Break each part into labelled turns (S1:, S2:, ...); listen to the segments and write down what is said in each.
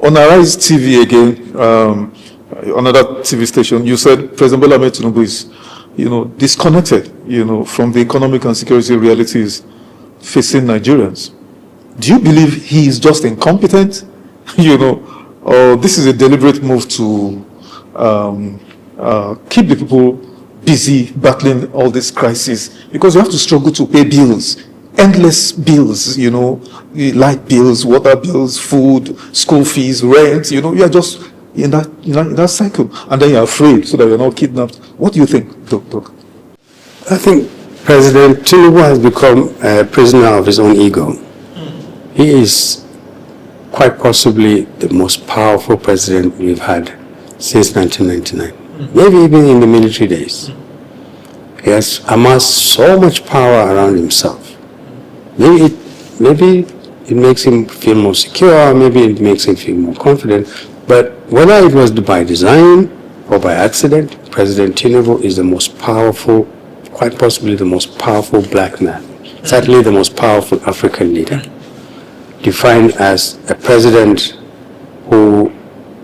S1: On Arise TV again, another TV station, you said President Bola Ahmed Tinubu is, disconnected, from the economic and security realities facing Nigerians. Do you believe he is just incompetent, or this is a deliberate move to keep the people busy battling all this crisis? Because you have to struggle to pay bills, endless bills, light bills, water bills, food, school fees, rent, you are just in that cycle, and then you're afraid so that you're not kidnapped. What do you think, Doc?
S2: I think President Tinubu has become a prisoner of his own ego. He is quite possibly the most powerful president we've had since 1999, maybe even in the military days. He has amassed so much power around himself. Maybe it makes him feel more secure, maybe it makes him feel more confident, but whether it was by design or by accident, President Tinubu is the most powerful, quite possibly the most powerful black man, certainly the most powerful African leader, defined as a president who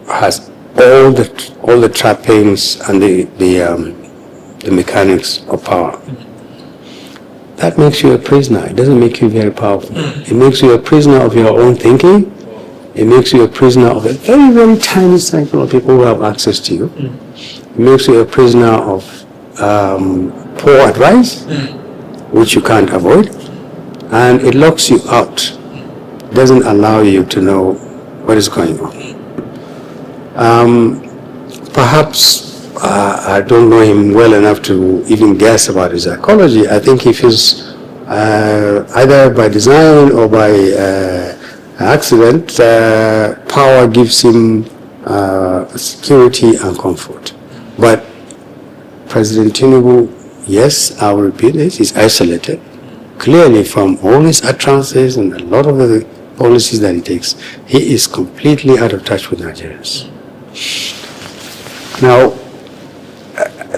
S2: has all the trappings and the mechanics of power. That makes you a prisoner. It doesn't make you very powerful. It makes you a prisoner of your own thinking. It makes you a prisoner of a very, very tiny cycle of people who have access to you. It makes you a prisoner of poor advice, which you can't avoid. And it locks you out. It doesn't allow you to know what is going on. Perhaps I don't know him well enough to even guess about his psychology. I think he feels either by design or by accident, power gives him security and comfort. But President Tinubu, yes, I will repeat this, is isolated clearly from all his utterances and a lot of the policies that he takes. He is completely out of touch with Nigerians. Now,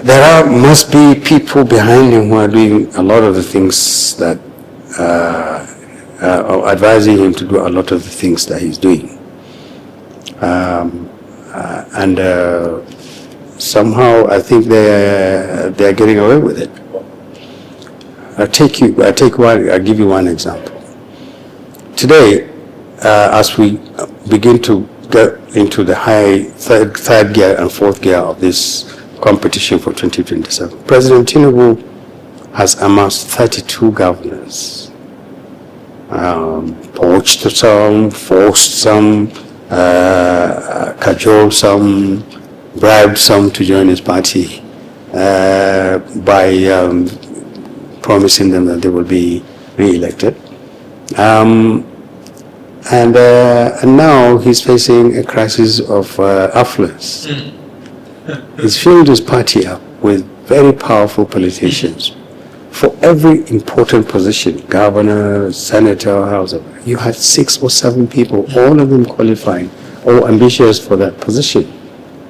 S2: there must be people behind him who are doing a lot of the things that are advising him to do a lot of the things that he's doing. Somehow I think they're getting away with it. I'll give you one example. Today, as we begin to get into the high third gear and fourth gear of this competition for 2027, President Tinubu has amassed 32 governors. Poached some, forced some, cajoled some, bribed some to join his party by promising them that they will be re-elected. And now he's facing a crisis of affluence. He's filled his party up with very powerful politicians. For every important position, governor, senator, house, you had 6 or 7 people, all of them qualified or ambitious for that position.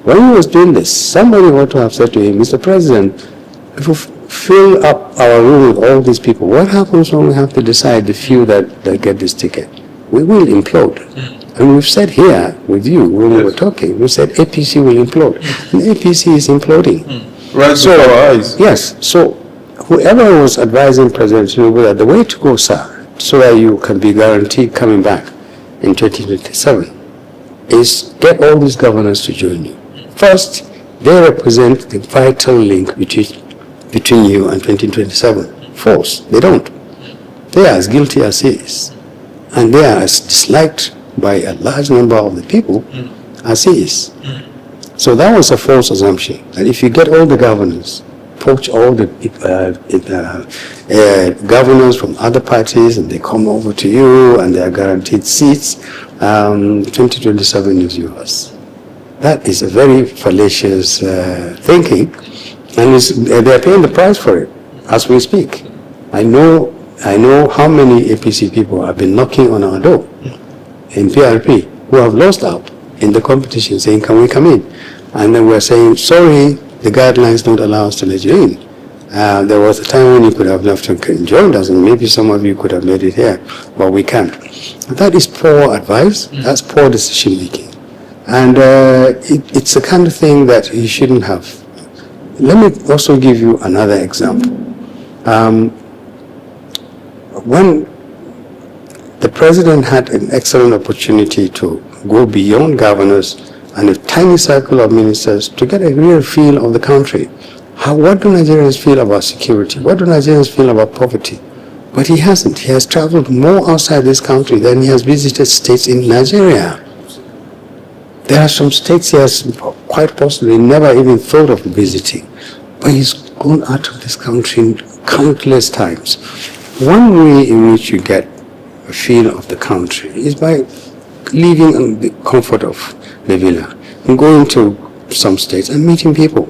S2: When he was doing this, somebody ought to have said to him, Mr. President, if we fill up our room with all these people, what happens when we have to decide the few that get this ticket? We will implode. And we've said here with you when we were talking, we said APC will implode. And APC is imploding.
S1: Right before our eyes.
S2: Yes. So whoever was advising President Tinubu that the way to go, sir, so that you can be guaranteed coming back in 2027, is get all these governors to join you. First, they represent the vital link between you and 2027. False. They don't. They are as guilty as he is. And they are as disliked by a large number of the people as he is. So that was a false assumption, that if you get all the governors, poach all the governors from other parties and they come over to you and they are guaranteed seats, 2027 is yours. That is a very fallacious thinking, and they're paying the price for it as we speak. I know how many APC people have been knocking on our door in PRP who have lost out in the competition saying, can we come in? And then we're saying, sorry, the guidelines don't allow us to let you in. There was a time when you could have left and joined us, and maybe some of you could have made it here, but we can't. That is poor advice. That's poor decision making. And it's the kind of thing that he shouldn't have. Let me also give you another example. When the president had an excellent opportunity to go beyond governors and a tiny circle of ministers to get a real feel of the country. What do Nigerians feel about security? What do Nigerians feel about poverty? But he hasn't. He has traveled more outside this country than he has visited states in Nigeria. There are some states he has quite possibly never even thought of visiting. But he's gone out of this country countless times. One way in which you get a feel of the country is by living in the comfort of the villa and going to some states and meeting people.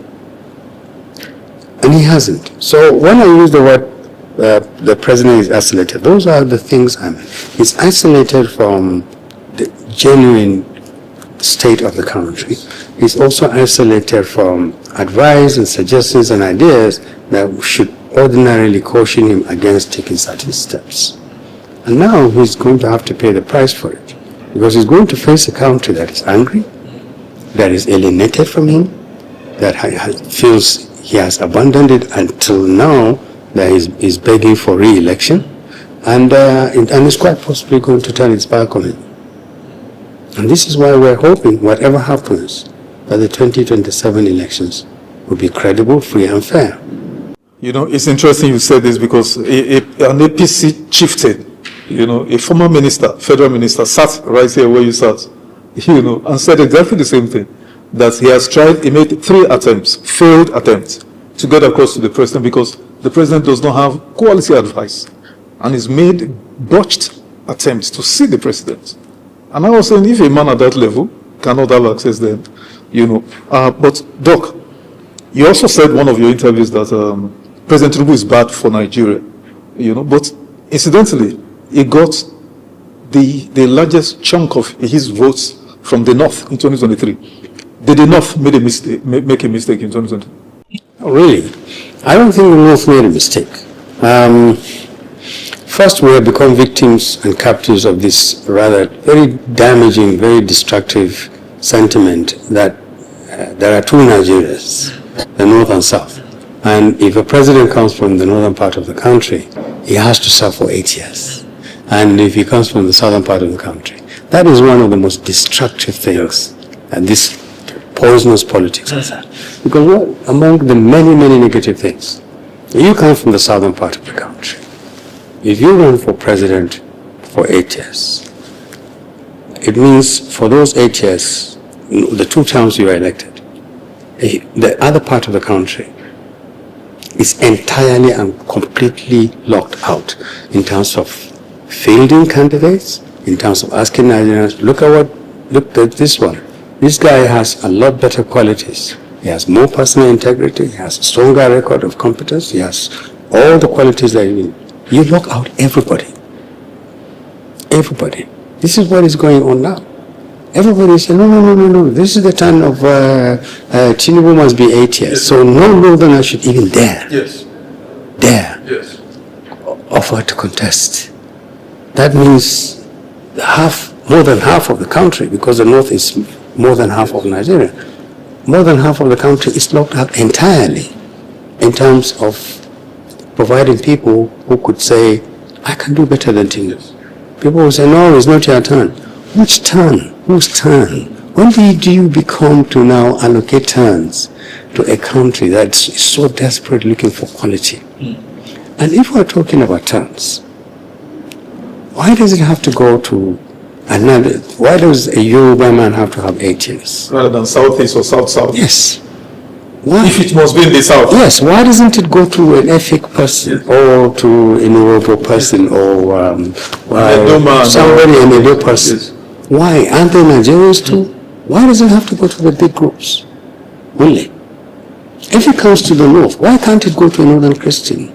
S2: And he hasn't. So when I use the word the president is isolated, those are the things I mean. He's isolated from the genuine state of the country. He's also isolated from advice and suggestions and ideas that should ordinarily caution him against taking certain steps. And now he's going to have to pay the price for it, because he's going to face a country that is angry, that is alienated from him, that feels he has abandoned it until now, that he's begging for re-election, and is quite possibly going to turn its back on him. And this is why we're hoping, whatever happens, that the 2027 elections will be credible, free and fair.
S1: You know, it's interesting you said this, because an APC chieftain, you know, a former minister, federal minister, sat right here where you sat, you know, and said exactly the same thing, that he has tried, he made 3 attempts, failed attempts, to get across to the president, because the president does not have quality advice, and he's made botched attempts to see the president. And I was saying, if a man at that level cannot have access, then, you know. But Doc, you also said one of your interviews that President Tinubu is bad for Nigeria, you know, but incidentally, he got the largest chunk of his votes from the North in 2023. Did the North make a mistake in 2023?
S2: Oh, really? I don't think the North made a mistake. First, we have become victims and captives of this rather very damaging, very destructive sentiment that there are 2 Nigerias, the North and South. And if a president comes from the northern part of the country, he has to serve for 8 years. And if he comes from the southern part of the country, that is one of the most destructive things and this poisonous politics has had. Because among the many, many negative things, you come from the southern part of the country. If you run for president for 8 years, it means for those 8 years, the 2 terms you are elected, the other part of the country is entirely and completely locked out in terms of fielding candidates, in terms of asking Nigerians, look at this one. This guy has a lot better qualities. He has more personal integrity, he has a stronger record of competence, he has all the qualities that you need. You lock out everybody. Everybody. This is what is going on now. Everybody says, no. This is the time of Tinubu must be 8 years. Yes. So no northerner should even dare offer to contest. That means more than half of the country, because the North is more than half of Nigeria, more than half of the country is locked out entirely in terms of providing people who could say, I can do better than Tinubu. People will say, no, it's not your turn. Which turn? Whose turn? When do you become to now allocate turns to a country that's so desperate looking for quality? And if we're talking about turns, why does it have to go to another? Why does a Yoruba man have to have 8 years?
S1: Rather than Southeast or South-South?
S2: Yes. Why?
S1: If it must be in the South.
S2: Yes, why doesn't it go to an Efik person or to an Orobo person or somebody, an Edo person? Yes. Why? Aren't they Nigerians too? Why does it have to go to the big groups only? If it comes to the North, why can't it go to a Northern Christian?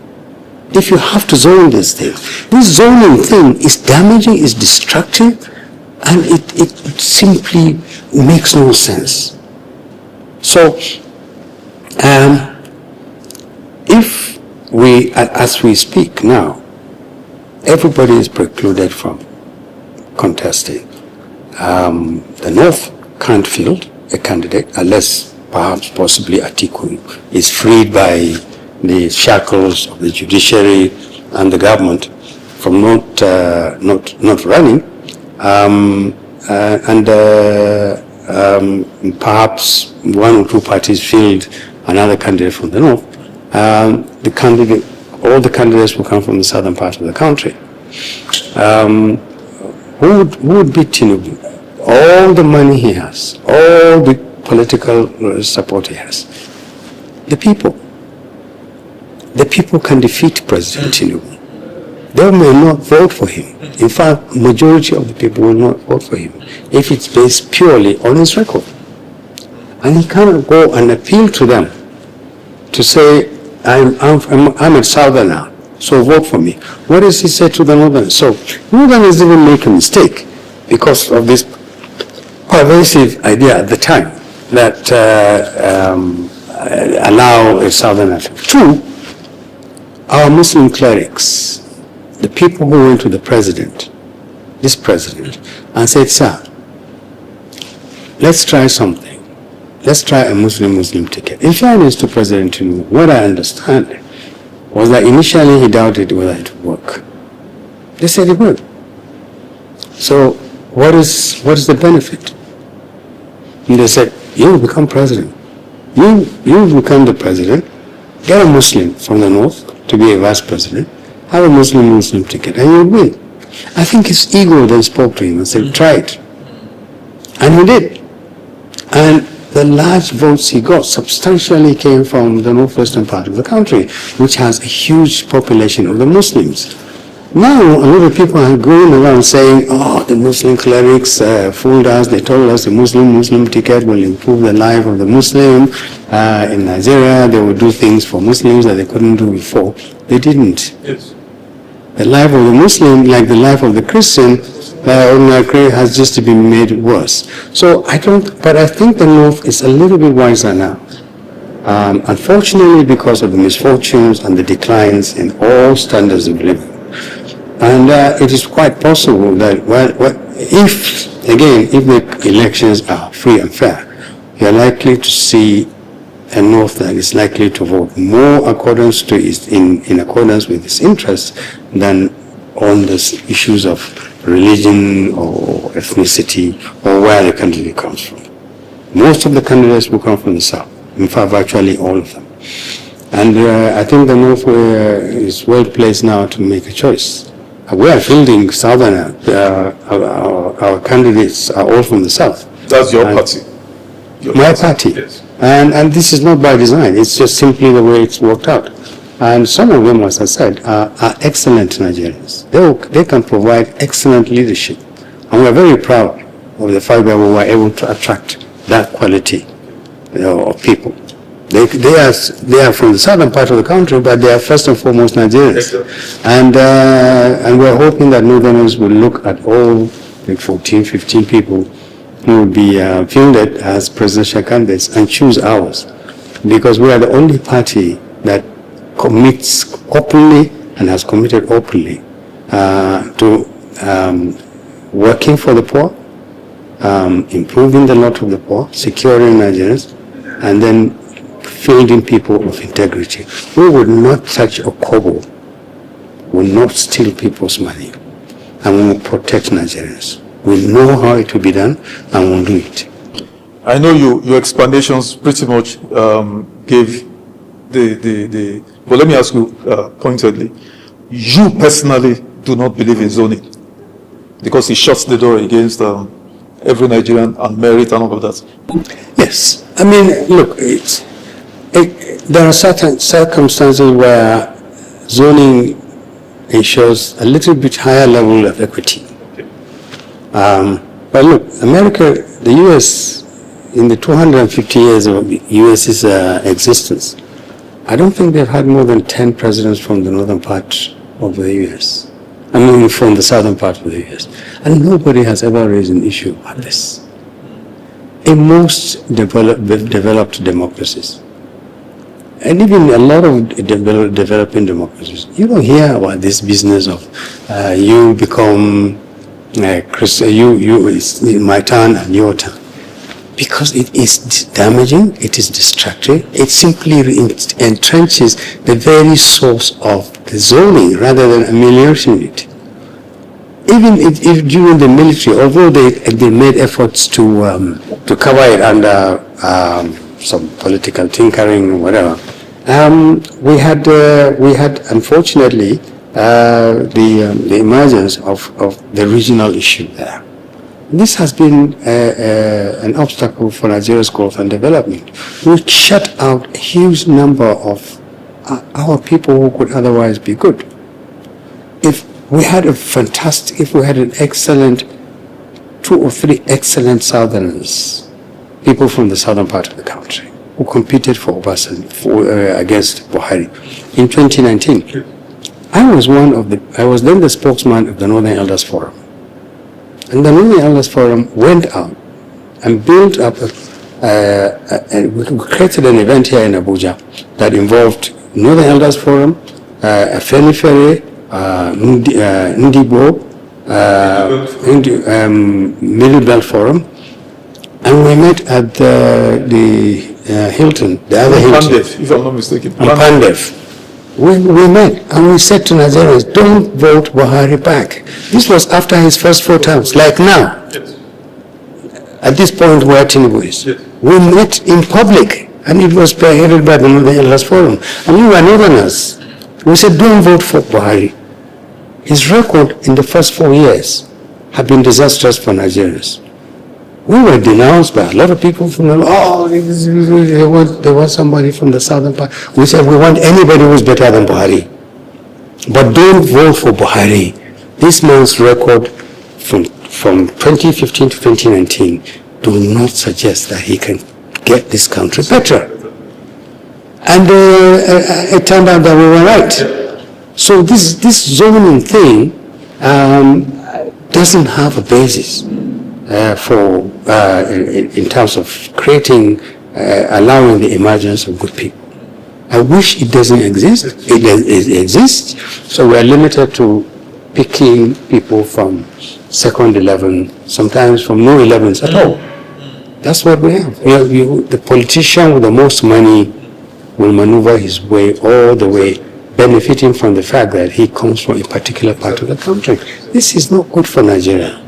S2: If you have to zone this thing. This zoning thing is damaging, is destructive, and it simply makes no sense. So, if we, as we speak now, everybody is precluded from contesting. The North can't field a candidate unless perhaps possibly Atiku is freed by the shackles of the judiciary and the government from not running, perhaps one or two parties field another candidate from the north. All the candidates will come from the southern part of the country. Who would beat Tinubu? All the money he has, all the political support he has. The people. The people can defeat President Tinubu. They may not vote for him. In fact, majority of the people will not vote for him if it's based purely on his record. And he cannot go and appeal to them to say, I'm a southerner, so vote for me. What does he say to the northerners? So northerners even make a mistake because of this pervasive idea at the time that allow a southerner to. Two, our Muslim clerics, the people who went to the president, this president, and said, sir, let's try something. Let's try a Muslim ticket. In fairness to President Tinubu, what I understand was that initially he doubted whether it would work. They said it would. So what is the benefit? And they said, you become president. You become the president, get a Muslim from the north to be a vice president, have a Muslim ticket, and you'll win. I think his ego then spoke to him and said, try it. And he did. And the large votes he got substantially came from the northwestern part of the country, which has a huge population of the Muslims. Now, a lot of people are going around saying, oh, the Muslim clerics fooled us. They told us the Muslim ticket will improve the life of the Muslim. In Nigeria, they would do things for Muslims that they couldn't do before. They didn't.
S1: Yes.
S2: The life of the Muslim, like the life of the Christian, has just been made worse. So but I think the North is a little bit wiser now. Unfortunately, because of the misfortunes and the declines in all standards of living. And it is quite possible that if the elections are free and fair, you're likely to see a North that is likely to vote more in accordance with its interests than on the issues of religion or ethnicity or where the candidate comes from. Most of the candidates will come from the South. In fact, virtually all of them. And I think the North is well placed now to make a choice. We are fielding Southerner. Our candidates are all from the South.
S1: That's your party?
S2: My party.
S1: Yes.
S2: And this is not by design. It's just simply the way it's worked out. And some of them, as I said, are excellent Nigerians. They can provide excellent leadership. And we're very proud of the fact that we were able to attract that quality of people. They are from the southern part of the country, but they are first and foremost Nigerians. And we're hoping that Northerners will look at all the 14, 15 people who will be fielded as presidential candidates and choose ours. Because we are the only party that commits openly and has committed openly to working for the poor, improving the lot of the poor, securing Nigerians, and then fielding people of integrity. We would not touch a kobo, we will not steal people's money, and we will protect Nigerians. We know how it will be done, and we'll do it.
S1: I know your explanations pretty much gave the but let me ask you pointedly, you personally do not believe in zoning because it shuts the door against every Nigerian and merit and all of that?
S2: Yes. I mean, look, there are certain circumstances where zoning ensures a little bit higher level of equity.
S1: Okay.
S2: But look, America, the U.S., in the 250 years of the U.S.'s existence, I don't think they've had more than 10 presidents from the northern part of the U.S. I mean, from the southern part of the U.S. And nobody has ever raised an issue about this. In most developed democracies, and even a lot of developing democracies, you don't hear about this business of you become Christian, it's my turn and your turn. because it is damaging, it is destructive, it simply entrenches the very source of the zoning rather than ameliorating it. Even if during the military, although they made efforts to cover it under some political tinkering or whatever, we had unfortunately the emergence of the regional issue there. This has been an obstacle for Nigeria's growth and development. We shut out a huge number of our people who could otherwise be good. If we had an excellent 2 or 3 excellent Southerners, people from the southern part of the country, who competed for Obasanjo against Buhari in 2019. I was then the spokesman of the Northern Elders Forum. And the Northern Elders Forum went out and built up we created an event here in Abuja that involved Northern Elders Forum, Afenifere, Ndibo, Middle Belt Forum, and we met at the Hilton, the other Hilton.
S1: Pandef, if I'm not mistaken.
S2: Pandef. We met and we said to Nigerians, don't vote Buhari back. This was after his first 4 terms, like now.
S1: Yes.
S2: At this point where Tinubu is.
S1: Yes.
S2: We met in public and it was spearheaded by the Northern Elders Forum. And we were Northerners. We said, don't vote for Buhari. His record in the first 4 years had been disastrous for Nigerians. We were denounced by a lot of people from the, they want somebody from the southern part. We said, we want anybody who's better than Buhari. But don't vote for Buhari. This man's record from 2015 to 2019 do not suggest that he can get this country better. And it turned out that we were right. So this zoning thing doesn't have a basis. In terms of creating, allowing the emergence of good people. I wish it doesn't exist. It exists, so we are limited to picking people from second 11, sometimes from no 11s at all. That's what we have. The politician with the most money will maneuver his way all the way, benefiting from the fact that he comes from a particular part of the country. This is not good for Nigeria.